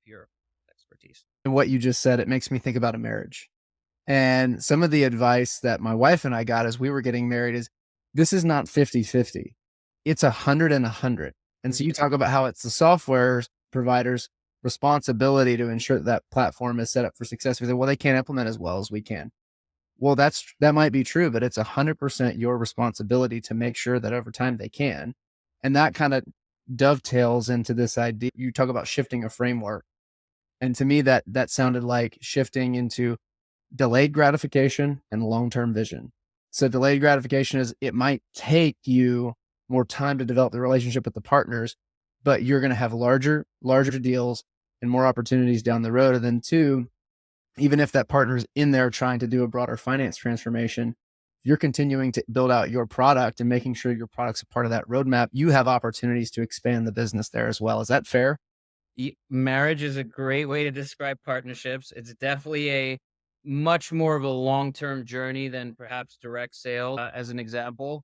your expertise. And what you just said, it makes me think about a marriage. And some of the advice that my wife and I got as we were getting married is this is not 50-50. It's 100 and 100. And so you talk about how it's the software provider's responsibility to ensure that that platform is set up for success. We say, well, they can't implement as well as we can. Well, that might be true, but it's 100% your responsibility to make sure that over time they can. And that kind of dovetails into this idea. You talk about shifting a framework. And to me, that sounded like shifting into delayed gratification and long-term vision. So delayed gratification is it might take you more time to develop the relationship with the partners, but you're going to have larger deals and more opportunities down the road. And then two, even if that partner's in there trying to do a broader finance transformation, you're continuing to build out your product and making sure your product's a part of that roadmap. You have opportunities to expand the business there as well. Is that fair? Marriage is a great way to describe partnerships. It's definitely a much more of a long-term journey than perhaps direct sale, as an example.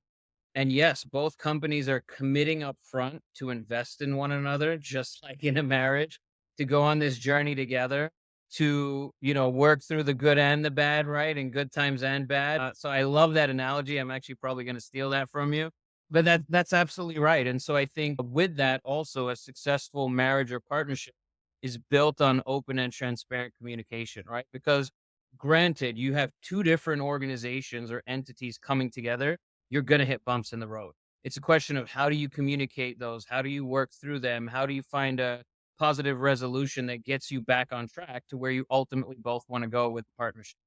And yes, both companies are committing up front to invest in one another, just like in a marriage, to go on this journey together, to, work through the good and the bad, right? And good times and bad. So I love that analogy. I'm actually probably going to steal that from you. But that's absolutely right. And so I think with that, also a successful marriage or partnership is built on open and transparent communication, right? Because granted, you have two different organizations or entities coming together, you're going to hit bumps in the road. It's a question of how do you communicate those? How do you work through them? How do you find a positive resolution that gets you back on track to where you ultimately both want to go with the partnership?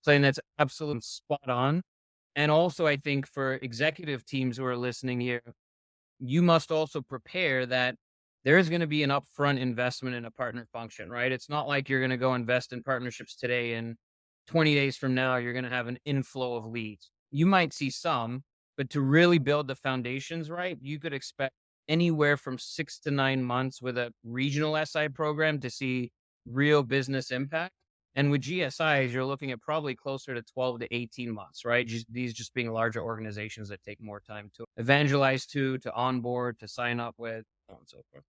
So I think that's absolutely spot on. And also, I think for executive teams who are listening here, you must also prepare that there is going to be an upfront investment in a partner function, right? It's not like you're going to go invest in partnerships today and 20 days from now, you're going to have an inflow of leads. You might see some, but to really build the foundations right, you could expect anywhere from 6 to 9 months with a regional SI program to see real business impact. And with GSIs, you're looking at probably closer to 12 to 18 months, right? These just being larger organizations that take more time to evangelize to onboard, to sign up with, so on and so forth.